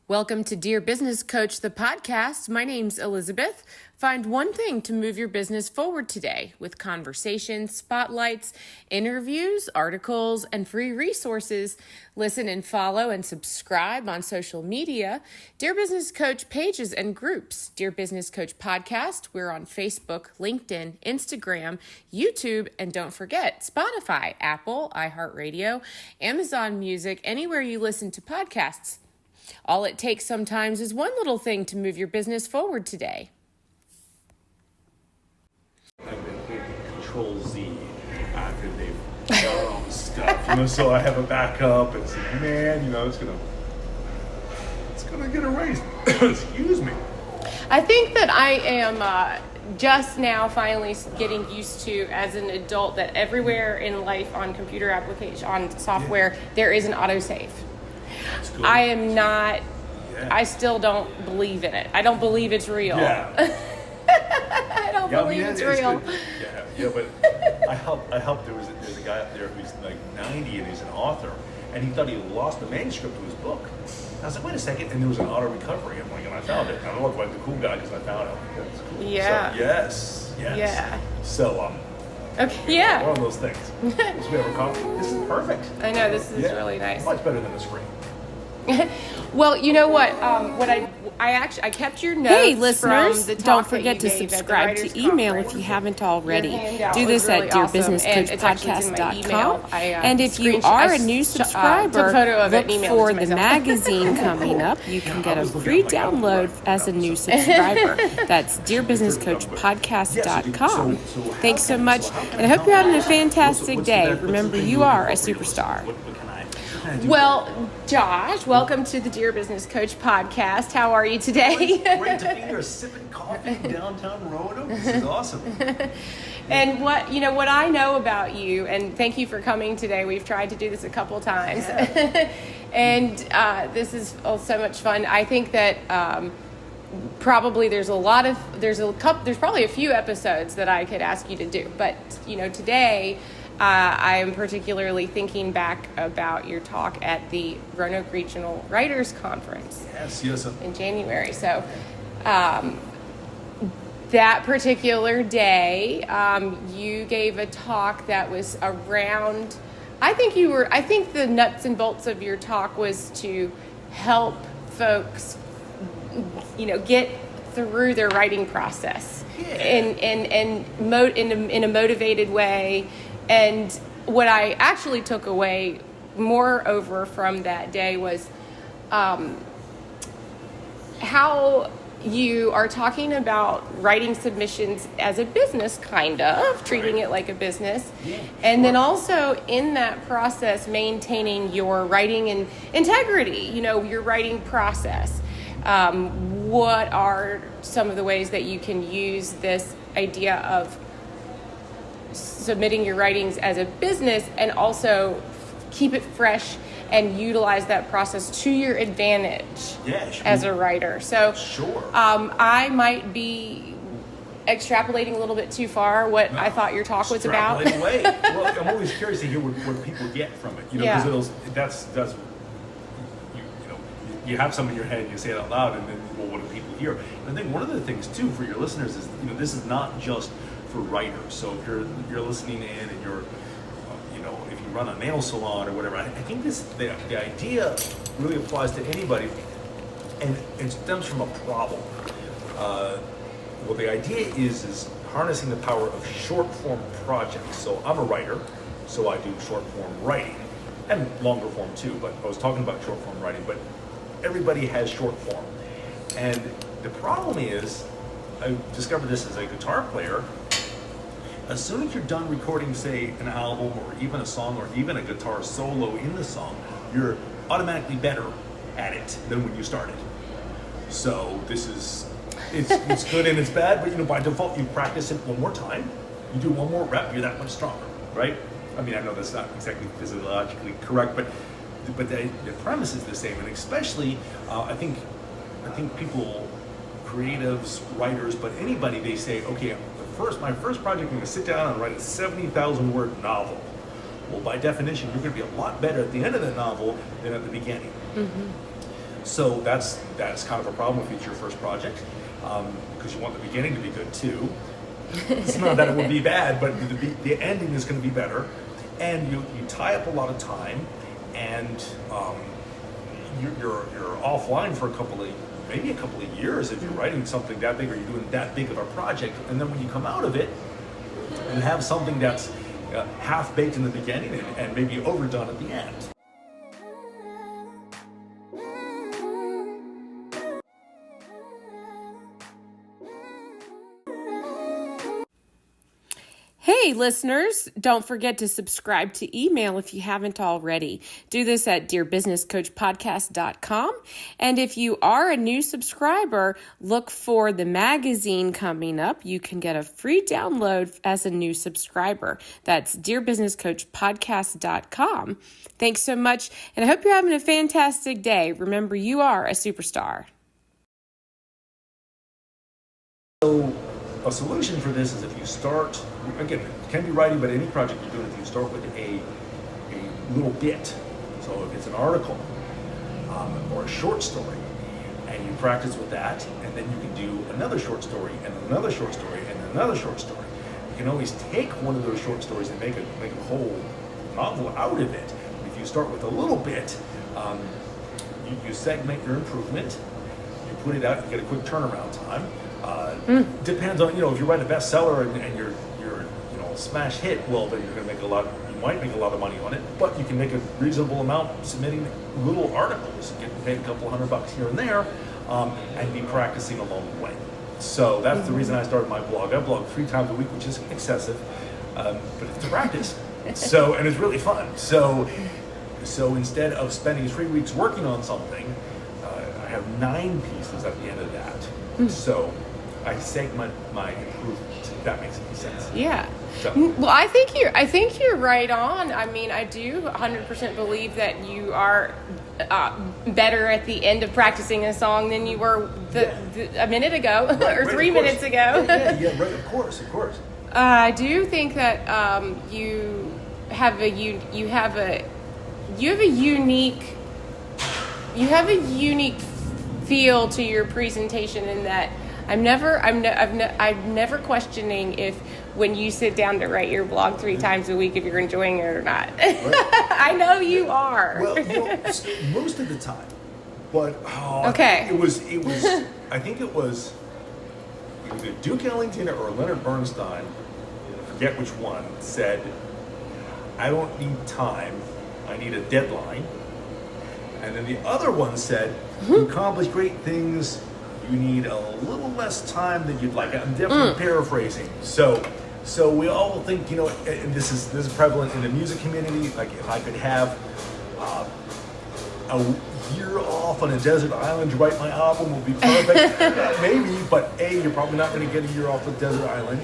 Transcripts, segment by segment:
Welcome to Dear Business Coach, the podcast. My name's Elizabeth. Find one thing to move your business forward today with conversations, spotlights, interviews, articles, and free resources. Listen and follow and subscribe on social media. Dear Business Coach pages and groups. Dear Business Coach podcast. We're on Facebook, LinkedIn, Instagram, YouTube, and don't forget Spotify, Apple, iHeartRadio, Amazon Music, anywhere you listen to podcasts. All it takes sometimes is one little thing to move your business forward today. I've been hitting Control Z after they've done all the stuff, so I have a backup and say, man, it's gonna get erased. Excuse me. I think that I am just now finally getting used to, as an adult, that everywhere in life on computer application, on software, there is an autosave. I am not, I still don't believe in it. I don't believe it's real. Yeah. I don't believe it's real. But I helped. There's a guy up there who's like 90 and he's an author, and he thought he lost the manuscript to his book. I was like, wait a second, and there was an auto recovery. I'm like, and I found it. I don't look like the cool guy because I found it. That's cool. Yeah. So, yes. Yeah. So okay. Yeah. One of those things. So we have a coffee. This is perfect. I know, this is really nice. Much better than the screen. Well, you know what? I kept your notes. Hey, listeners! From the don't forget to subscribe to email if you haven't already. Do this at dearbusinesscoachpodcast.com. And if you are a new subscriber, look for the magazine coming up. You can get a free download as a new subscriber. That's dearbusinesscoachpodcast.com. Thanks so much, and I hope you're having a fantastic day. Remember, you are a superstar. Well, Josh, welcome to the Dear Business Coach podcast. How are you today? Great to be here sipping coffee in downtown Roanoke. This is awesome. And what I know about you, and thank you for coming today. We've tried to do this a couple times, and this is so much fun. I think that probably there's probably a few episodes that I could ask you to do, but today. I am particularly thinking back about your talk at the Roanoke Regional Writers Conference. Yes. In January. So that particular day, you gave a talk that was around, I think the nuts and bolts of your talk was to help folks, get through their writing process in a motivated way. And what I actually took away moreover from that day was how you are talking about writing submissions as a business, kind of, treating it like a business. And then also in that process, maintaining your writing and integrity, your writing process. What are some of the ways that you can use this idea of submitting your writings as a business and also keep it fresh and utilize that process to your advantage as a writer? So I might be extrapolating a little bit too far what I thought your talk was about. Away. Well, I'm always curious to hear what people get from it, because that's you have something in your head and you say it out loud, and then what do people hear? And I think one of the things too for your listeners is this is not just for writers. So if you're listening in and you're if you run a nail salon or whatever, I think the idea really applies to anybody, and it stems from a problem. Well, the idea is harnessing the power of short form projects. So I'm a writer, so I do short form writing and longer form too, but I was talking about short form writing, but everybody has short form. And the problem is, I discovered this as a guitar player. As soon as you're done recording, say, an album or even a song or even a guitar solo in the song, you're automatically better at it than when you started. So it's good and it's bad, but by default, you practice it one more time. You do one more rep, you're that much stronger, right? I mean, I know that's not exactly physiologically correct, but the premise is the same, and especially, I think people, creatives, writers, but anybody, they say, okay, my first project, I'm going to sit down and write a 70,000 word novel. Well, by definition, you're going to be a lot better at the end of the novel than at the beginning. Mm-hmm. So that's kind of a problem if it's your first project, because you want the beginning to be good too. It's not that it would be bad, but the ending is going to be better, and you tie up a lot of time, and you're offline for maybe a couple of years if you're writing something that big or you're doing that big of a project, and then when you come out of it, you have something that's half baked in the beginning and maybe overdone at the end. Hey, listeners, don't forget to subscribe to email if you haven't already. Do this at dearbusinesscoachpodcast.com. And if you are a new subscriber, look for the magazine coming up. You can get a free download as a new subscriber. That's dearbusinesscoachpodcast.com. Thanks so much, and I hope you're having a fantastic day. Remember, you are a superstar. So a solution for this is if you start, again, it can be writing, but any project you're doing, if you start with a little bit. So if it's an article or a short story, and you practice with that, and then you can do another short story, and another short story, and another short story. You can always take one of those short stories and make a whole novel out of it. If you start with a little bit, you segment your improvement, you put it out, you get a quick turnaround time. Depends on, if you write a bestseller and you're smash hit, well, then you're going to make you might make a lot of money on it, but you can make a reasonable amount submitting little articles, get paid a couple $100 here and there, and be practicing along the way. So that's the reason I started my blog. I blog 3 times a week, which is excessive, but it's to practice. And it's really fun. So instead of spending 3 weeks working on something, I have 9 pieces at the end of that. So I segment my improvement, if that makes any sense. Yeah. So. Well, I think you're right on. I mean, I do 100% believe that you are better at the end of practicing a song than you were a minute ago or 3 minutes ago. Yeah, right. Of course. I do think that you have a unique feel to your presentation in that I'm never questioning if when you sit down to write your blog 3 times a week if you're enjoying it or not. Right. I know you are. Well, most of the time, but okay. It was. I think it was either Duke Ellington or Leonard Bernstein. I forget which one said, "I don't need time. I need a deadline." And then the other one said, "To accomplish great things, you need a little less time than you'd like." I'm definitely paraphrasing. So we all think, and this is prevalent in the music community. Like if I could have a year off on a desert island to write my album would be perfect. Maybe, but A, you're probably not going to get a year off on a desert island.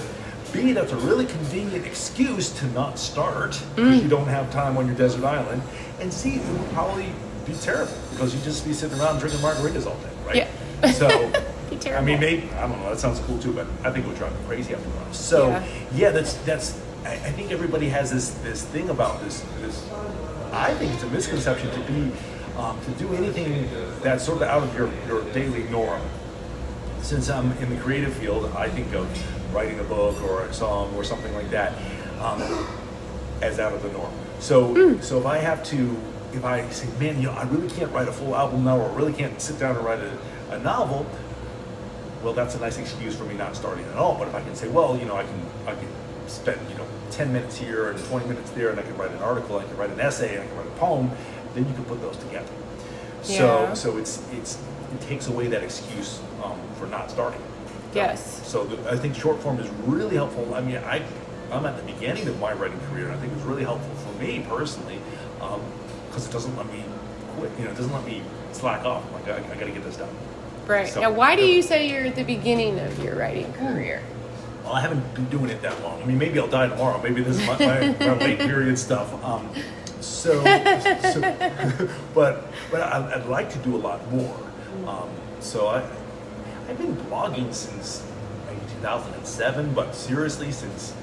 B, that's a really convenient excuse to not start because you don't have time on your desert island. And C, it would probably be terrible because you'd just be sitting around drinking margaritas all day, right? Yeah. So, be terrible. I mean, maybe, I don't know, that sounds cool too, but I think it would drive me crazy after a while. So, that's I think everybody has this thing about this, I think it's a misconception to do anything that's sort of out of your daily norm. Since I'm in the creative field, I think of writing a book or a song or something like that as out of the norm. So if I say, man, I really can't write a full album now, or I really can't sit down and write a novel, well, that's a nice excuse for me not starting at all. But if I can say, well, I can spend 10 minutes here and 20 minutes there, and I can write an article, I can write an essay, and I can write a poem, then you can put those together. Yeah. So it takes away that excuse for not starting. Yes. So I think short form is really helpful. I mean, I'm at the beginning of my writing career, and I think it's really helpful for me personally because it doesn't let me quit. It doesn't let me slack off. I'm like, I got to get this done. Right. So, now, why do you say you're at the beginning of your writing career? Well, I haven't been doing it that long. I mean, maybe I'll die tomorrow. Maybe this is my late period stuff. But I'd like to do a lot more. So I've been blogging since maybe 2007, but seriously since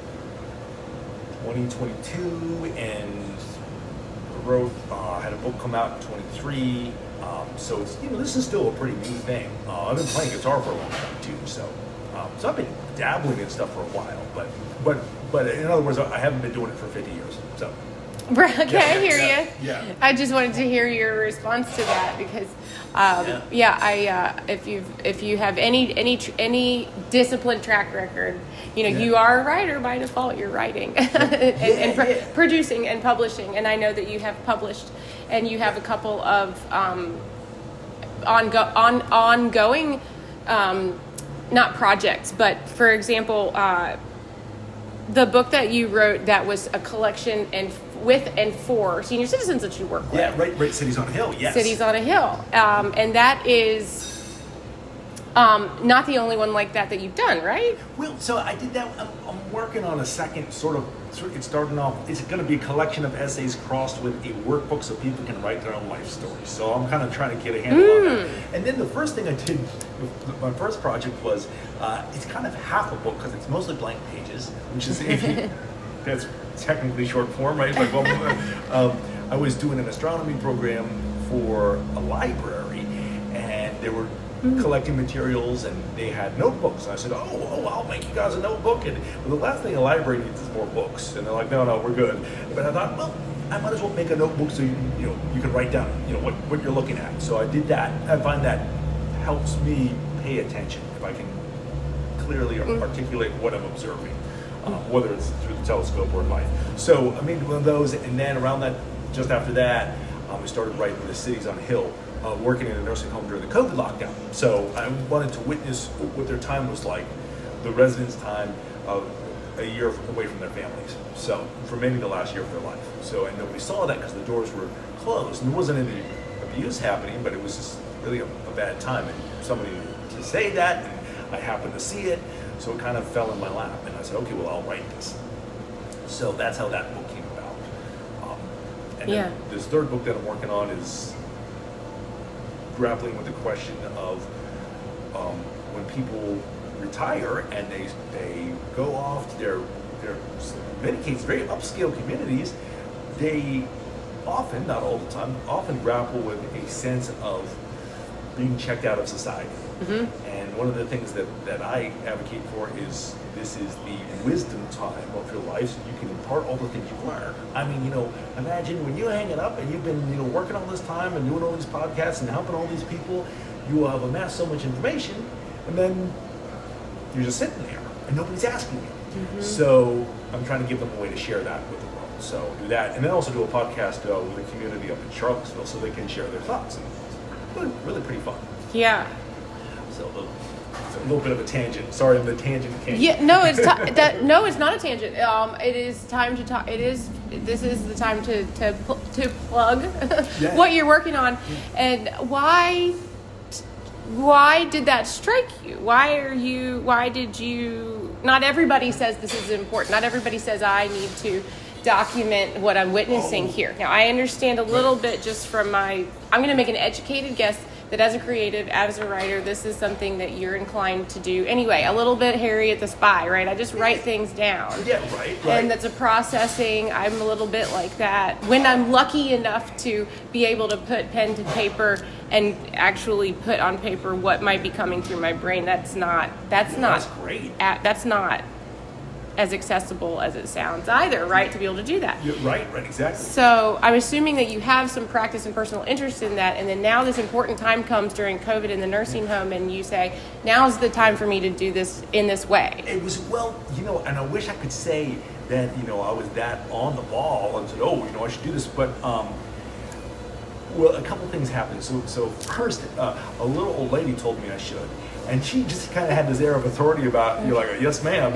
2022, and had a book come out in 23, So it's, this is still a pretty new thing. I've been playing guitar for a long time too, so I've been dabbling in stuff for a while, but in other words, I haven't been doing it for 50 years. So. Right, okay, I hear you. Yeah. I just wanted to hear your response to that because, if you have any disciplined track record, you are a writer by default. You're writing and producing and publishing, and I know that you have published, and you have a couple of ongoing, not projects, but for example, the book that you wrote that was a collection with and for senior citizens that you work with. Yeah, right. Cities on a Hill. Yes. Cities on a Hill, and that is not the only one like that you've done, right? Well, so I did that. I'm working on a second it's starting off, it's going to be a collection of essays crossed with a workbook so people can write their own life stories. So I'm kind of trying to get a handle on that. And then the first thing I did, my first project was, it's kind of half a book because it's mostly blank pages, which is, that's technically short form, right? But I was doing an astronomy program for a library, and they were collecting materials, and they had notebooks. And I said, oh, I'll make you guys a notebook. And the last thing a library needs is more books. And they're like, no, we're good. But I thought, well, I might as well make a notebook so you can write down, what you're looking at. So I did that. I find that helps me pay attention if I can clearly articulate what I'm observing, whether it's through the telescope or in life. So I made one of those, and then around that, just after that, we started writing the Cities on a Hill. Working in a nursing home during the COVID lockdown. So I wanted to witness what their time was like, the residents' time of a year away from their families. So for maybe the last year of their life. So, and nobody saw that because the doors were closed. And there wasn't any abuse happening, but it was just really a bad time. And somebody to say that, and I happened to see it. So it kind of fell in my lap. And I said, okay, well, I'll write this. So that's how that book came about. And then this third book that I'm working on is grappling with the question of when people retire and they go off to their in many cases very upscale communities, they often, not all the time, often grapple with a sense of being checked out of society. And one of the things that I advocate for is this is the wisdom time of your life, so you can impart all the things you've learned. I mean, imagine when you're hanging up and you've been, working all this time and doing all these podcasts and helping all these people, you will have amassed so much information, and then you're just sitting there and nobody's asking you. So I'm trying to give them a way to share that with the world. So do that, and then also do a podcast with a community up in Charlottesville so they can share their thoughts. And it's really pretty fun. Yeah. So a little bit of a tangent. Sorry, I'm the tangent king. Yeah, no, it's not a tangent. It is time to talk. This is the time to plug what you're working on, and why did that strike you? Why did you? Not everybody says this is important. Not everybody says I need to document what I'm witnessing here. Now, I understand a little bit just from I'm going to make an educated guess that as a creative, as a writer, this is something that you're inclined to do. Anyway, a little bit Harriet the Spy, right? I just write things down. Yeah, right. And that's a processing. I'm a little bit like that. When I'm lucky enough to be able to put pen to paper and actually put on paper what might be coming through my brain, that's not great. That's not as accessible as it sounds either, right? To be able to do that. You're right, exactly. So I'm assuming that you have some practice and personal interest in that, and then now this important time comes during COVID in the nursing home, and you say, now's the time for me to do this in this way. It was, and I wish I could say that, I was that on the ball and said, I should do this, but, a couple things happened. So first, a little old lady told me I should. And she just kind of had this air of authority about, you're like, yes, ma'am,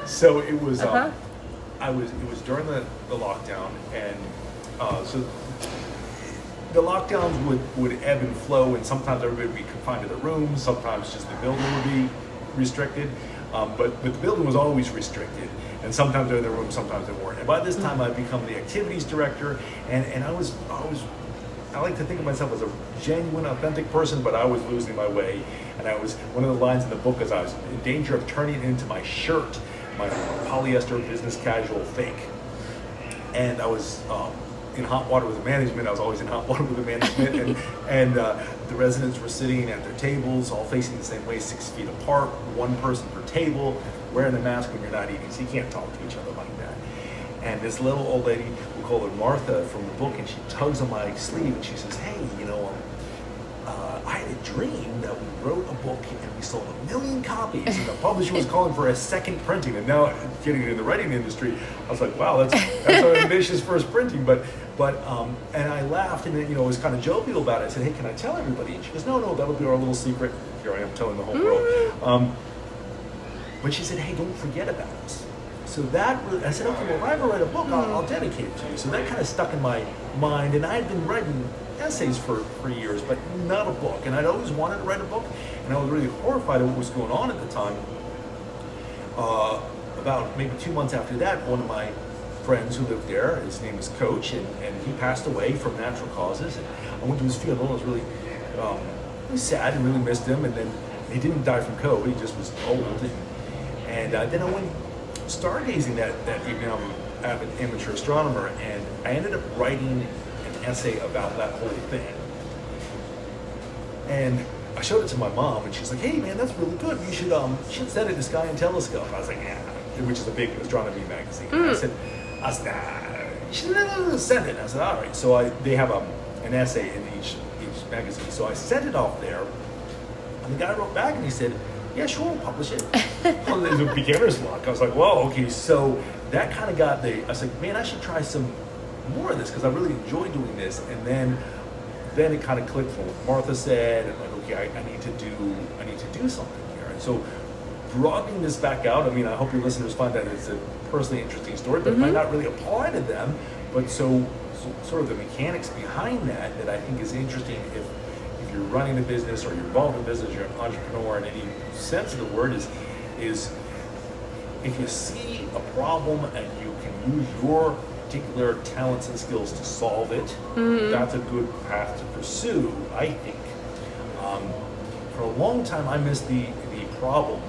So it was, it was during the lockdown, and so the lockdowns would ebb and flow, and sometimes everybody would be confined to their rooms, sometimes just the building would be restricted, but the building was always restricted, and sometimes they're in their room, sometimes they weren't. And by this time, I'd become the activities director, and I like to think of myself as a genuine, authentic person, but I was losing my way. And I was, one of the lines in the book is I was in danger of turning it into my shirt, my polyester business casual fake. And I was in hot water with the management. I was always in hot water with the management, and the residents were sitting at their tables, all facing the same way, 6 feet apart, one person per table, wearing a mask when you're not eating, so you can't talk to each other like that. And this little old lady, we call her Martha from the book, and she tugs on my sleeve and she says, "Hey, I had a dream that we wrote a book and we sold 1 million copies, and the publisher was calling for a second printing." And now, getting in the writing industry, I was like, "Wow, that's an ambitious first printing." But and I laughed and then, was kind of jovial about it. I said, "Hey, can I tell everybody?" And she goes, "No, that'll be our little secret." Here I am telling the whole world. But she said, "Hey, don't forget about us." So I said, "Okay, well, if I ever write a book, I'll dedicate it to you." So that kind of stuck in my mind, and I had been writing essays for years, but not a book. And I'd always wanted to write a book, and I was really horrified at what was going on at the time. About maybe 2 months after that, one of my friends who lived there, his name is Coach, and he passed away from natural causes. And I went to his funeral. I was really sad and really missed him. And then he didn't die from COVID; he just was old. And then I went stargazing that evening. I'm an avid amateur astronomer, and I ended up writing an essay about that whole thing. And I showed it to my mom, and she's like, "Hey, man, that's really good. You should send it to Sky and Telescope." I was like, "Yeah," which is a big astronomy magazine. I said, "Nah, you should send it." I said, "All right." So they have an essay in each magazine. So I sent it off there, and the guy wrote back and he said, "Yeah, sure, we'll publish it." Well, it was a beginner's luck. I was like, "Whoa, okay." So that kind of got I was like, "Man, I should try some more of this because I really enjoy doing this." And then it kind of clicked from what Martha said, and like, okay, I need to do something here. And so broadening this back out, I mean, I hope your listeners find that it's a personally interesting story, but it might not really apply to them. But so sort of the mechanics behind that I think is interesting if you're running a business or you're involved in business, you're an entrepreneur in any sense of the word, is if you see a problem and you can use your particular talents and skills to solve it, that's a good path to pursue, I think. For a long time, I missed the problem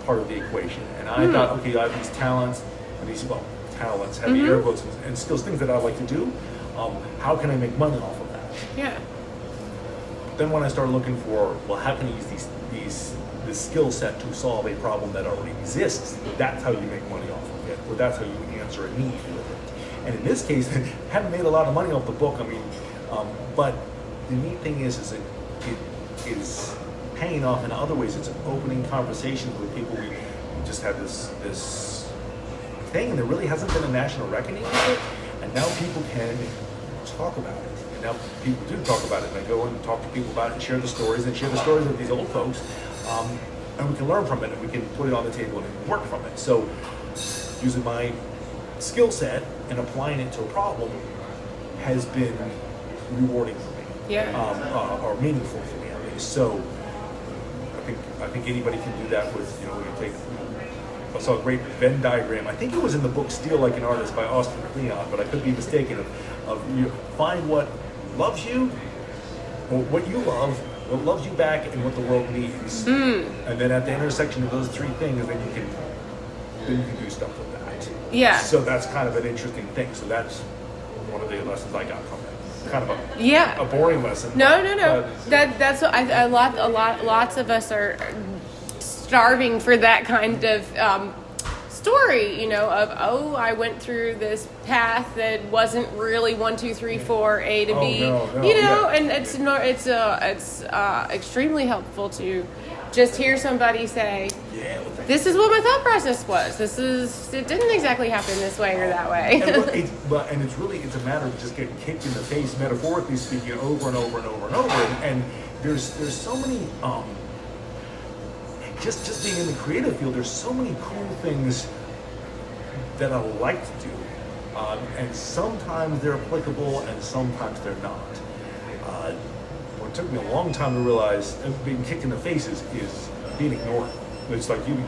part of the equation, and I thought, okay, I have these talents, and talents, heavy air quotes, and skills, things that I like to do. How can I make money off of that? Yeah. Then when I started looking for, well, how can I use this skill set to solve a problem that already exists? That's how you make money off of it, or that's how you answer a need with it. And in this case, I haven't made a lot of money off the book. I mean, but the neat thing is it is paying off in other ways. It's opening conversations with people. We just had this thing, and there really hasn't been a national reckoning of it. And now people can talk about it. And now people do talk about it. And I go and talk to people about it and share the stories of these old folks. And we can learn from it, and we can put it on the table and work from it. So using my skill set and applying it to a problem has been rewarding for me, or meaningful for me at least. So I think anybody can do that with, I saw a great Venn diagram. I think it was in the book Steal Like an Artist by Austin Kleon, but I could be mistaken. Of you find what loves you, or what you love, what loves you back, and what the world needs. And then at the intersection of those three things, then you can do stuff with that. Yeah. So that's kind of an interesting thing. So that's one of the lessons I got from it. Kind of a boring lesson. No. That's what lots of us are starving for that kind of story, of I went through this path that wasn't really 1, 2, 3, 4 A to B, and it's extremely helpful to just hear somebody say, "This is what my thought process was. It didn't exactly happen this way or that way." And it's a matter of just getting kicked in the face, metaphorically speaking, over and over and over and over. And there's so many. Just being in the creative field, there's so many cool things that I like to do, and sometimes they're applicable and sometimes they're not. What took me a long time to realize being kicked in the face is being ignored. It's like I can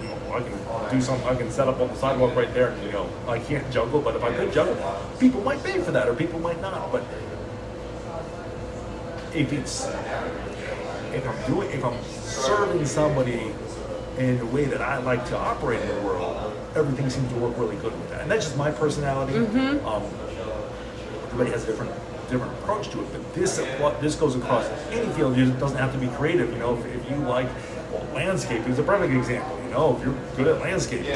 do something, I can set up on the sidewalk right there, and I can't juggle, but if I could juggle, people might pay for that or people might not. But if I'm serving somebody in the way that I like to operate in the world, everything seems to work really good with that. And that's just my personality. The everybody has a different approach to it. But this goes across any field. It doesn't have to be creative. If you like, landscaping is a perfect example. If you're good at landscaping,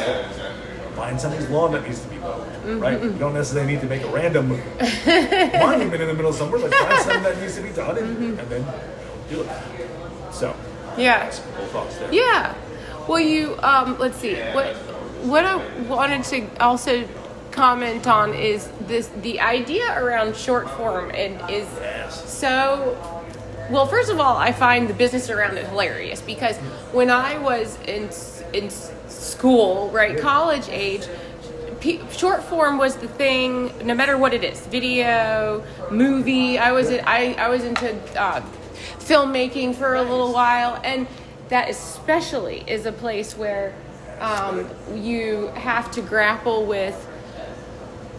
find somebody's lawn that needs to be mowed, right? You don't necessarily need to make a random monument in the middle of somewhere. Like find something that needs to be done, and then do it. So, Yeah. both thoughts there. Yeah. Well, you let's see. What I wanted to also comment on is the idea around short form and is so. Well, first of all, I find the business around it hilarious because when I was in school, right, college age, short form was the thing. No matter what it is, video, movie. I was into filmmaking for a little while, and that especially is a place where you have to grapple with.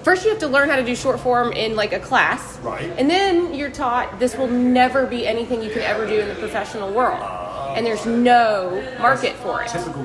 First, you have to learn how to do short form in like a class, right? And then you're taught this will never be anything you can ever do in the professional world, and there's no market for it. Typical.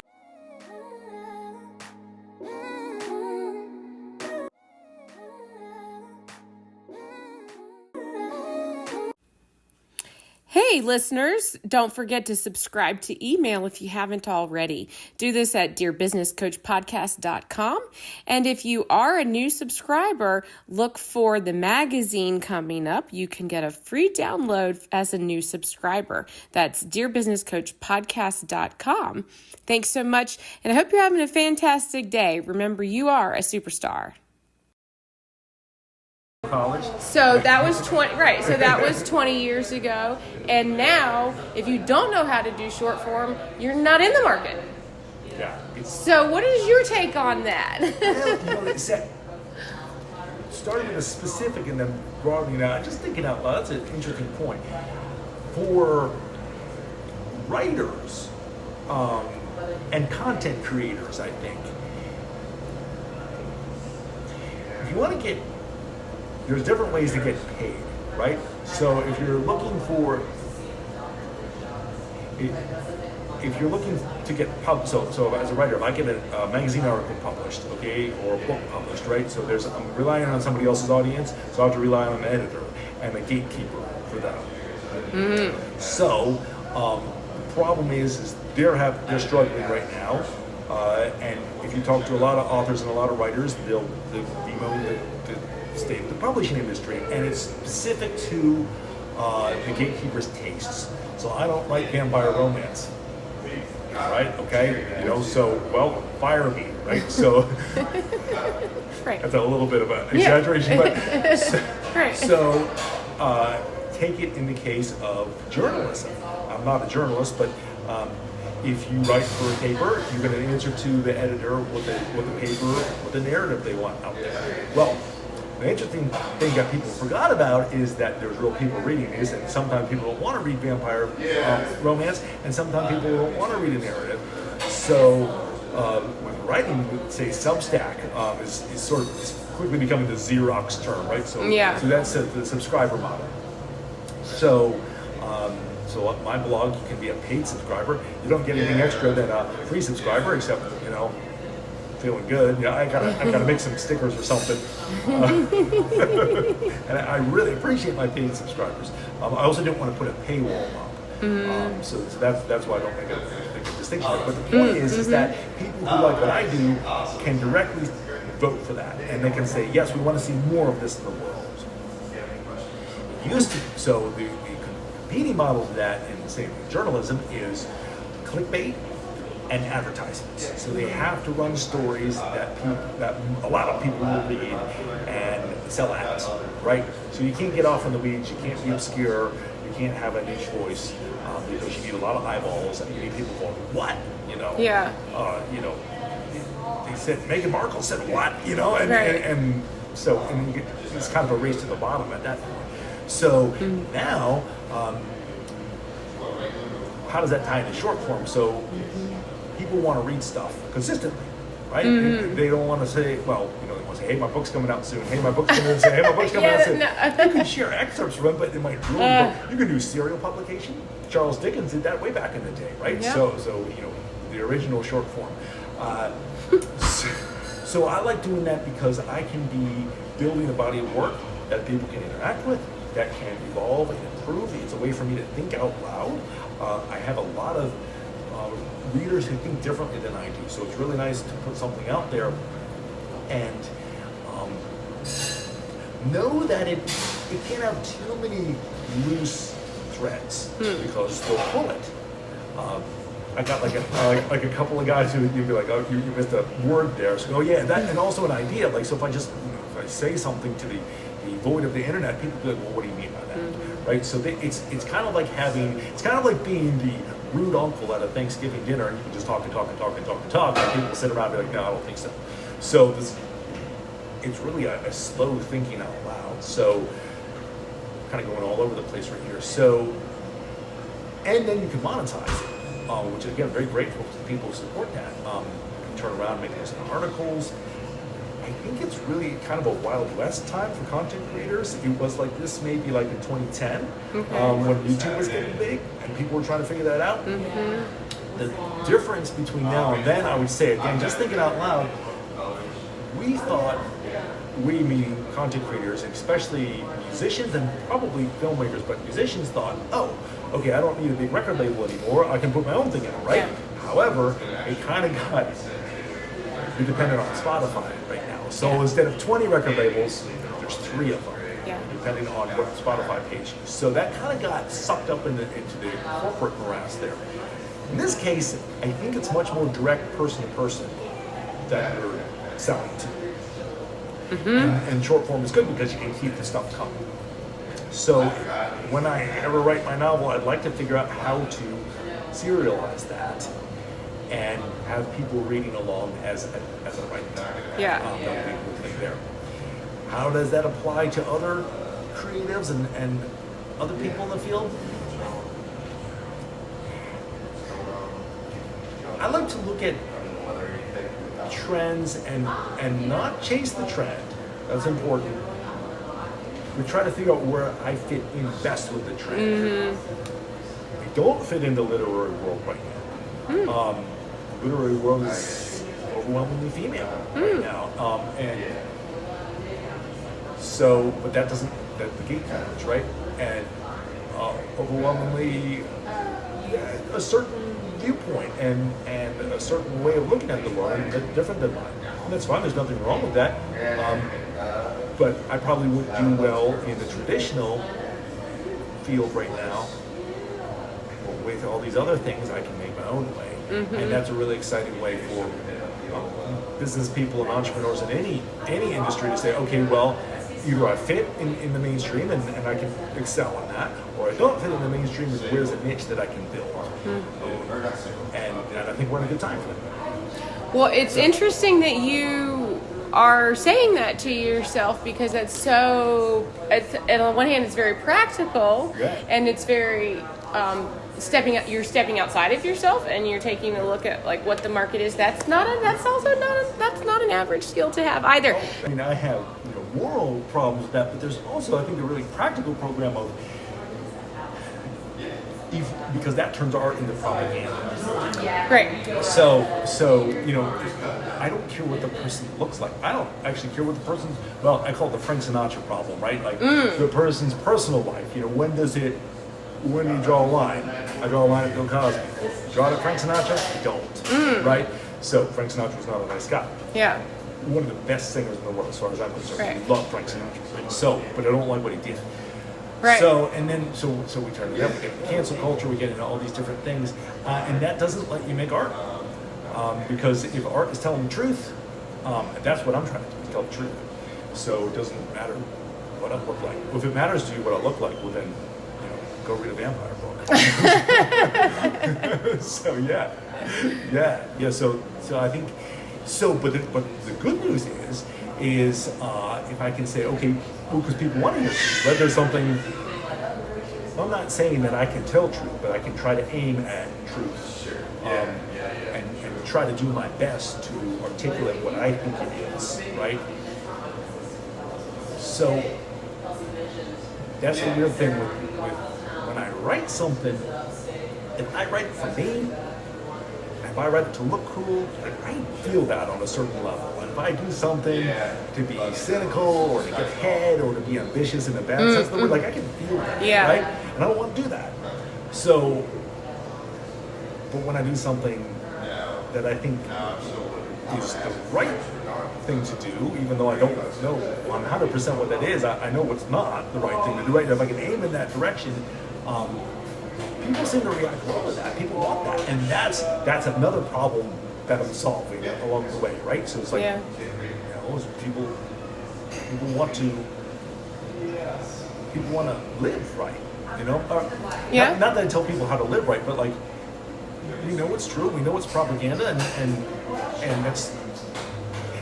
Hey, listeners, don't forget to subscribe to email if you haven't already. Do this at dearbusinesscoachpodcast.com. And if you are a new subscriber, look for the magazine coming up. You can get a free download as a new subscriber. That's dearbusinesscoachpodcast.com. Thanks so much, and I hope you're having a fantastic day. Remember, you are a superstar. College. So that was 20, right? So that was 20 years ago, and now if you don't know how to do short form, you're not in the market. Yeah. So what is your take on that? They said starting with a specific and then broadening it out. Just thinking out loud. That's an interesting point for writers and content creators. I think if you want to get there's different ways to get paid, right? So if you're looking to get so as a writer, if I get a magazine article published, okay, or a book published, right? So I'm relying on somebody else's audience, so I have to rely on an editor and a gatekeeper for that. Mm-hmm. So the problem is they're struggling right now, and if you talk to a lot of authors and a lot of writers, they'll bemoan the state of the publishing industry, and it's specific to the gatekeeper's tastes. So I don't like vampire romance, right? Okay, so fire me, right? So Right. That's a little bit of an exaggeration, but Right. so take it in the case of journalism. I'm not a journalist, but if you write for a paper, you're going to answer to the editor what the narrative they want out there. Well, the interesting thing that people forgot about is that there's real people reading these, and sometimes people don't want to read vampire romance, and sometimes people don't want to read a narrative. So with writing, say Substack is sort of quickly becoming the Xerox term, right? So that's the subscriber model. So my blog, you can be a paid subscriber. You don't get anything extra than a free subscriber, except feeling good. I gotta make some stickers or something. And I really appreciate my paid subscribers. I also didn't want to put a paywall up. So that's why I don't make a distinction. But the point is that people who like what I do can directly vote for that, and they can say, yes, we want to see more of this in the world. So the competing model to that in, say, journalism is clickbait and advertisements. So they have to run stories that a lot of people will read and sell ads, right? So you can't get off in the weeds, you can't be obscure, you can't have a niche voice, because you need a lot of eyeballs and you need people going, what? Yeah. They said, Meghan Markle said what? And it's kind of a race to the bottom at that point. So now, how does that tie into short form? So people want to read stuff consistently, right? And they don't want to say, they want to say, hey, my book's coming out soon. Hey, my book's coming out soon. Hey, my book's coming out soon. You can share excerpts from it, but it might ruin the book. You can do serial publication. Charles Dickens did that way back in the day, right? Yeah. So the original short form. So I like doing that because I can be building a body of work that people can interact with, that can evolve and improve. It's a way for me to think out loud. I have a lot of readers who think differently than I do, so it's really nice to put something out there and know that it can't have too many loose threads because they'll pull it. I got like a couple of guys who you'd be like, oh, you missed a word there. So, oh yeah, that, and also an idea. Like, so if I just, if I say something to the void of the internet, people be like, well, what do you mean by that? Right? So it's kind of like it's kind of like being the rude uncle at a Thanksgiving dinner, and you can just talk and talk and talk and talk and talk, and people sit around and be like, no, I don't think so. So it's really a slow thinking out loud. So kind of going all over the place right here. So, and then you can monetize it, which again, very grateful to people who support that. You can turn around and make those articles. I think it's really kind of a Wild West time for content creators. It was like this maybe like in 2010, when YouTube was getting big and people were trying to figure that out. The difference between now and then, I would say, again, just thinking out loud, we meaning content creators, especially musicians and probably filmmakers, but musicians thought, oh, okay, I don't need a big record label anymore. I can put my own thing out, right? Yeah. However, it kind of got dependent on Spotify right now. So instead of 20 record labels, there's 3 of them, depending on what Spotify pays you. So that kind of got sucked up into the corporate morass there. In this case, I think it's much more direct person to person that you're selling to. And short form is good because you can keep the stuff coming. So when I ever write my novel, I'd like to figure out how to serialize that and have people reading along as I write it. That would be a cool thing there. How does that apply to other creatives and other people in the field? I like to look at trends and not chase the trend. That's important. We try to figure out where I fit in best with the trend. I don't fit in the literary world right now. The literary world is overwhelmingly female right now, and so, but that doesn't, that's the gatekeepers, right? And overwhelmingly a certain viewpoint and a certain way of looking at the world that's different than mine. And that's fine, there's nothing wrong with that. But I probably wouldn't do well in the traditional field right now. But with all these other things, I can make my own way. And that's a really exciting way for business people and entrepreneurs in any industry to say, okay, well, either I fit in the mainstream and I can excel in that, or I don't fit in the mainstream and where's a niche that I can build. And I think we're in a good time for that. Well, it's interesting that you are saying that to yourself because on the one hand, it's very practical and it's very you're stepping outside of yourself and you're taking a look at like what the market is. That's not an average skill to have either. I mean, I have moral problems with that, but there's also, I think, a really practical program of because that turns art into propaganda. Right. So I don't care what the person looks like. I don't actually care what the person's. Well, I call it the Frank Sinatra problem, right? Like the person's personal life. When do you draw a line? I draw a line at Bill Cosby. Draw it at Frank Sinatra? I don't. Right? So Frank Sinatra was not a nice guy. Yeah. One of the best singers in the world, as far as I'm concerned. Right. We love Frank Sinatra. Right? So, but I don't like what he did. Right. So we turn it up. We get into cancel culture. We get into all these different things, and that doesn't let you make art because if art is telling the truth, that's what I'm trying to do, is tell the truth. So it doesn't matter what I look like. If it matters to you what I look like, well then, go read a vampire book. So yeah. So I think so. But the good news is if I can say, okay, well, because people want to hear truth, but there's something. I'm not saying that I can tell truth, but I can try to aim at truth, and try to do my best to articulate what I think it is, right? So that's the weird thing with when I write something. If I write it for me, if I write it to look cool, like, I feel that on a certain level. And if I do something to be cynical or to get ahead or to be ambitious in a bad sense of the word, like I can feel that, right? And I don't want to do that. So, but when I do something that I think is the right thing to do, even though I don't know 100% what that is, I know what's not the right thing to do. Right? If I can aim in that direction, people seem to react well to that. People want that, and that's another problem that I'm solving along the way, right? So it's like, people want to live right, Not that I tell people how to live right, but like, we know it's true, we know it's propaganda, and it's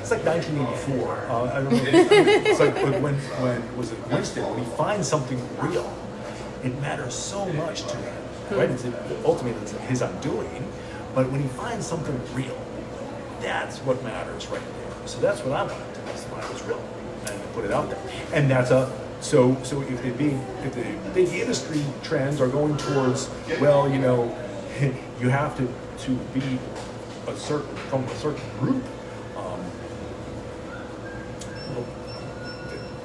like 1984. I don't know. It's like when was it Winston? When he finds something real, it matters so much to him, right? Ultimately, it's his undoing. But when he finds something real, that's what matters right there. So that's what I wanted to find was real and put it out there. And that's so if the big industry trends are going towards, well, you have to be from a certain group.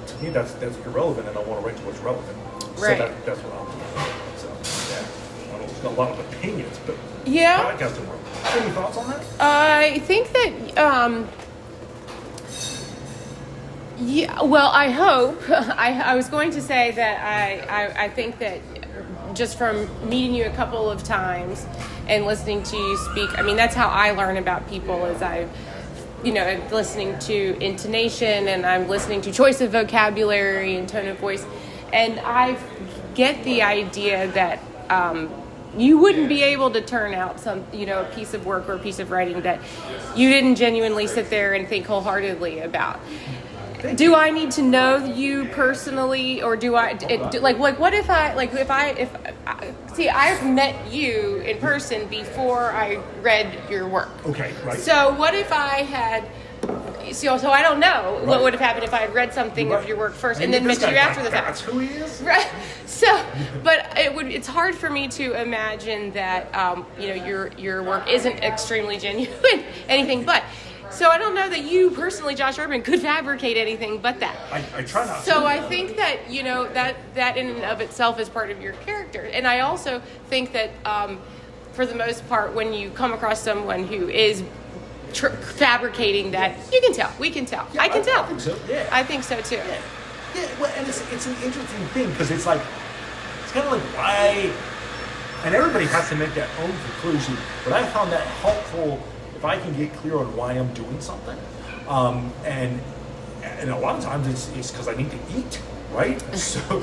To me, that's irrelevant, and I want to write to what's relevant. Right. So that's what I'm doing. So I don't know, it's got a lot of opinions, but podcasting work. Any thoughts on that? I think that. Well, I hope. I was going to say that I think that just from meeting you a couple of times and listening to you speak, I mean, that's how I learn about people is I'm listening to intonation and I'm listening to choice of vocabulary and tone of voice. And I get the idea that you wouldn't be able to turn out a piece of work or a piece of writing that you didn't genuinely sit there and think wholeheartedly about. Do I need to know you personally, or do I what if I've met you in person before I read your work. Okay, right. So what if I had, so I don't know what would have happened if I had read something of your work first and then met you after the fact. That's who he is? Right. So, but it's hard for me to imagine that, your work isn't extremely genuine, anything but. So I don't know that you personally, Josh Urban, could fabricate anything but that. I try not to. So I think that, that in and of itself is part of your character. And I also think that for the most part, when you come across someone who is fabricating that, you can tell. We can tell. Yeah, I can tell. I think so, yeah. I think so, too. Yeah, well, and it's an interesting thing because it's kind of like why, and everybody has to make their own conclusion, but I found that helpful if I can get clear on why I'm doing something, and a lot of times it's because I need to eat, right? So,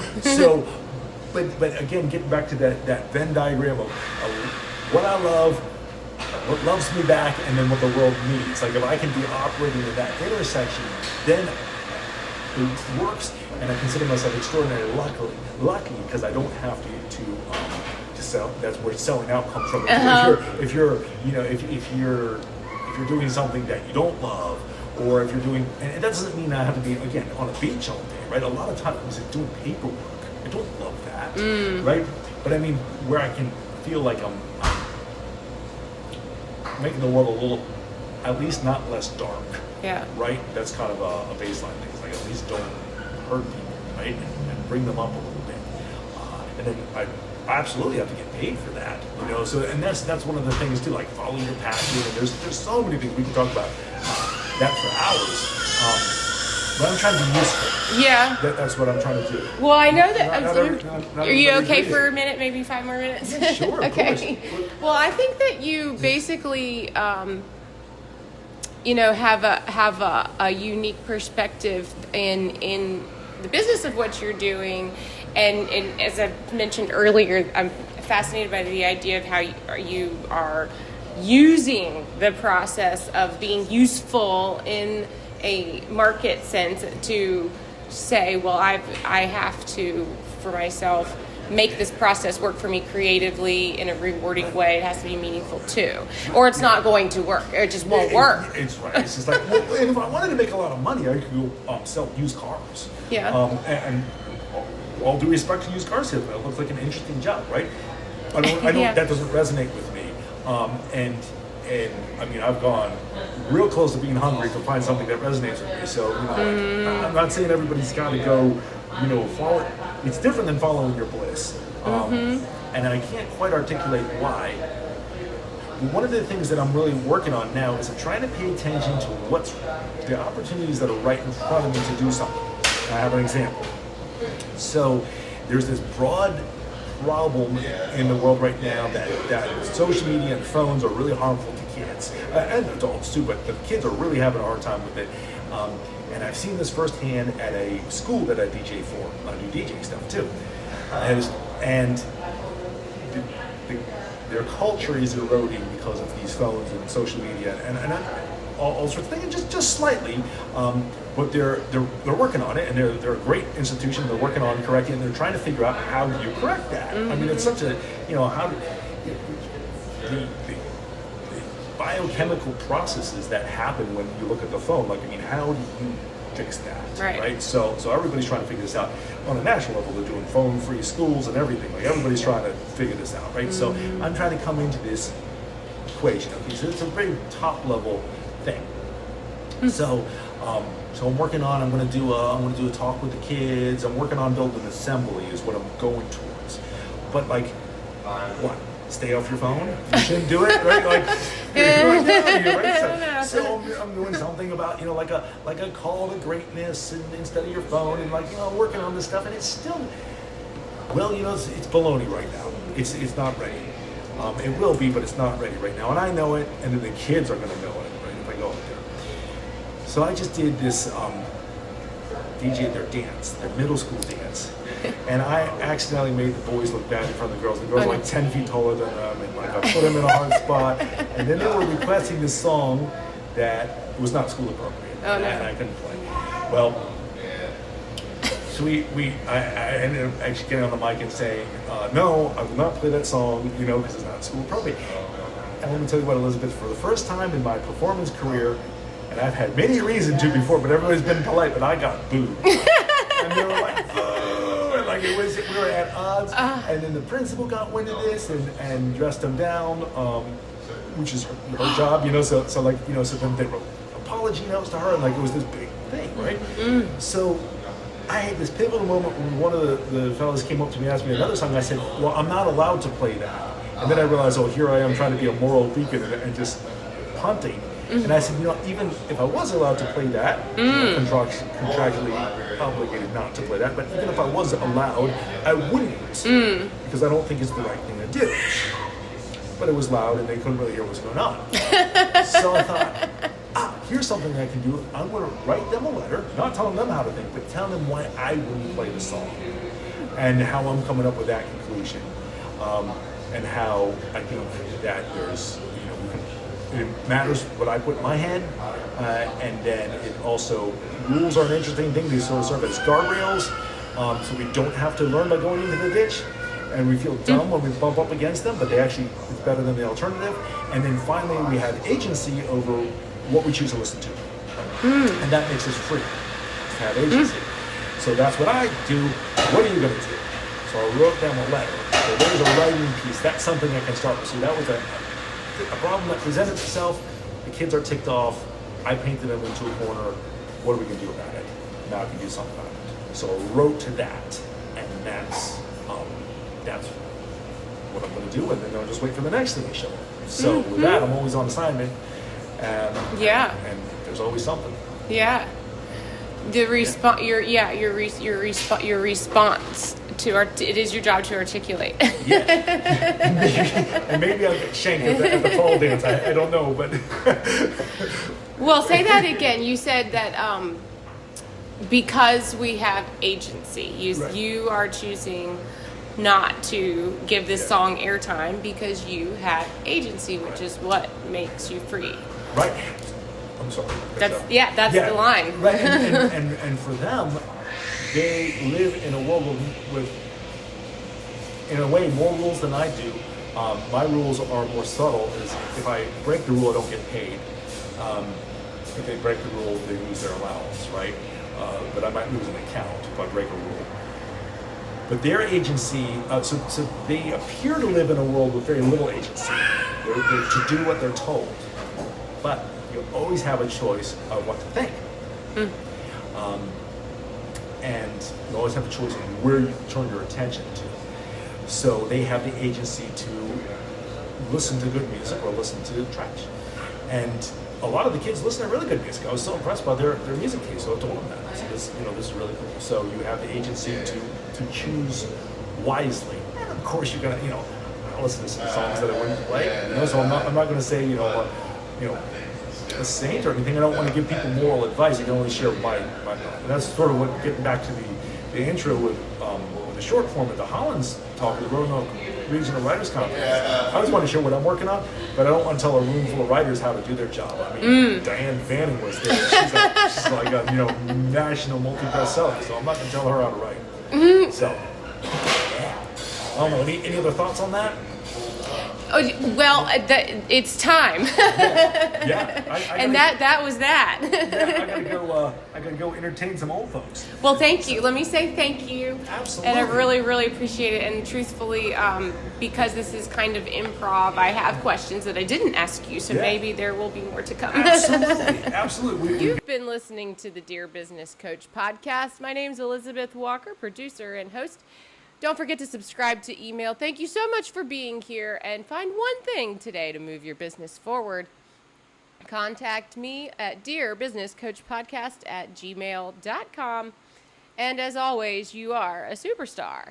but again, getting back to that Venn diagram of what I love, what loves me back, and then what the world needs. Like if I can be operating in that intersection, then it works, and I consider myself extraordinarily lucky because I don't have to sell. That's where selling out comes from. If you're doing something that you don't love, or if you're doing, and that doesn't mean I have to be again on a beach all day, right? A lot of times it's doing paperwork. I don't love that, right? But I mean, where I can feel like I'm making the world a little, at least not less dark. Yeah. Right? That's kind of a baseline thing. It's like at least don't hurt people, right? And bring them up a little bit. And then I absolutely have to get paid for that, So, and that's one of the things too, like follow your passion. And there's so many things we can talk about that for hours. But I'm trying to be useful. Yeah. That's what I'm trying to do. Well, I know that. Are you okay for a minute, maybe 5 more minutes? Yeah, sure. Okay. Well, I think that you basically, have a unique perspective in the business of what you're doing, and as I mentioned earlier, I'm fascinated by the idea of how you are using the process of being useful in a market sense to say, well, I have to, for myself, make this process work for me creatively in a rewarding way. It has to be meaningful too, or it's not going to work. It just won't work. It's right. It's just like, well, if I wanted to make a lot of money, I could go sell used cars. Yeah. And all due respect to used car salesmen, it looks like an interesting job, right? I don't. Yeah. That doesn't resonate with me. And and I mean, I've gone real close to being hungry to find something that resonates with me. So, I'm not saying everybody's got to go, follow. It's different than following your bliss. And I can't quite articulate why. One of the things that I'm really working on now is I'm trying to pay attention to what's the opportunities that are right in front of me to do something. And I have an example. So there's this broad problem in the world right now that social media and phones are really harmful to kids and adults too, but the kids are really having a hard time with it. And I've seen this firsthand at a school that I DJ for. I do DJ stuff too. And their culture is eroding because of these phones and social media and all sorts of things, just slightly. But they're working on it, and they're a great institution. They're working on correcting, and they're trying to figure out how do you correct that. I mean, it's such a the biochemical processes that happen when you look at the phone. Like, I mean, how do you fix that? Right? So everybody's trying to figure this out. On a national level, they're doing phone-free schools and everything. Like, everybody's trying to figure this out, right? So I'm trying to come into this equation. Okay, so it's a very top-level thing. So I'm working on. I'm going to do a talk with the kids. I'm working on building an assembly is what I'm going towards. But like, what? Stay off your phone? You shouldn't do it, right? Like, right? So I'm doing something about like a call to greatness and instead of your phone, and working on this stuff, and it's still, it's baloney right now. It's not ready. It will be, but it's not ready right now, and I know it, and then the kids are going to know it, right? If I go out there. So I just did this DJ their middle school dance. And I accidentally made the boys look bad in front of the girls. The girls were like 10 feet taller than them, and I put them in a hard spot. And then they were requesting this song that was not school appropriate, and I couldn't play. Well, so I ended up actually getting on the mic and saying, no, I will not play that song, because it's not school appropriate. And let me tell you what, Elizabeth, for the first time in my performance career, and I've had many reasons to before, but everybody's been polite, but I got booed. And they were like, boo! And like we were at odds. And then the principal got wind of this and dressed them down, which is her job, so then they wrote apology notes to her, and it was this big thing, right? So I had this pivotal moment when one of the fellas came up to me and asked me another song. I said, well, I'm not allowed to play that. And then I realized, here I am trying to be a moral beacon and just punting. And I said, even if I was allowed to play that, contractually obligated not to play that, but even if I was allowed, I wouldn't, because I don't think it's the right thing to do. But it was loud, and they couldn't really hear what was going on. So I thought, here's something I can do. I'm going to write them a letter, not telling them how to think, but telling them why I wouldn't play the song, and how I'm coming up with that conclusion, and how I think that there's, it matters what I put in my head, and then it also, rules are an interesting thing. They sort of serve as guardrails, so we don't have to learn by going into the ditch, and we feel dumb when we bump up against them, but it's better than the alternative. And then finally, we have agency over what we choose to listen to, and that makes us free to have agency. So that's what I do. What are you going to do? So I wrote them a letter. So there's a writing piece. That's something I can start with. So that was a problem that presented itself. The kids are ticked off. I painted them into a corner. What are we going to do about it? Now I can do something about it. So I wrote to that, and that's what I'm going to do, and then I'll just wait for the next thing to show up. So with that, I'm always on assignment, and there's always something. Yeah. The response, your response to it is your job to articulate. Yeah, and maybe I'll get shanked at the fall dance. I don't know, but. Well, say that again. You said that because we have agency, you are choosing not to give this song airtime because you have agency, which is what makes you free. Right. I'm sorry. That's the line. Right, and for them, they live in a world with, in a way, more rules than I do. My rules are more subtle. Is if I break the rule, I don't get paid. If they break the rule, they lose their allowance, right? But I might lose an account if I break a rule. But their agency, so they appear to live in a world with very little agency. There to do what they're told, but you always have a choice of what to think. And you always have a choice of where you turn your attention to. So they have the agency to listen to good music or listen to trash. And a lot of the kids listen to really good music. I was so impressed by their music taste, so I told them that. I said, this is really cool. So you have the agency to choose wisely. And of course you gotta, I listen to some songs that I wouldn't play. So I'm not gonna say, a saint or anything. I don't want to give people moral advice. I can only share my and that's sort of what, getting back to the intro with the short form of the Hollins talk at the Roanoke Regional Writers Conference. I always want to share what I'm working on, but I don't want to tell a room full of writers how to do their job. I mean, Diane Fanning was there. She's like a national multi-bestseller, so I'm not going to tell her how to write. So, yeah. I don't know. Any other thoughts on that? Oh, well, it's time. That was that. I gotta go entertain some old folks. Well, thank you. Let me say thank you. Absolutely. And I really, really appreciate it. And truthfully, because this is kind of improv, I have questions that I didn't ask you, so maybe there will be more to come. Absolutely. You've been listening to the Dear Business Coach podcast. My name's Elizabeth Walker, producer and host. Don't forget to subscribe to email. Thank you so much for being here, and find one thing today to move your business forward. Contact me at dearbusinesscoachpodcast@gmail.com. And as always, you are a superstar.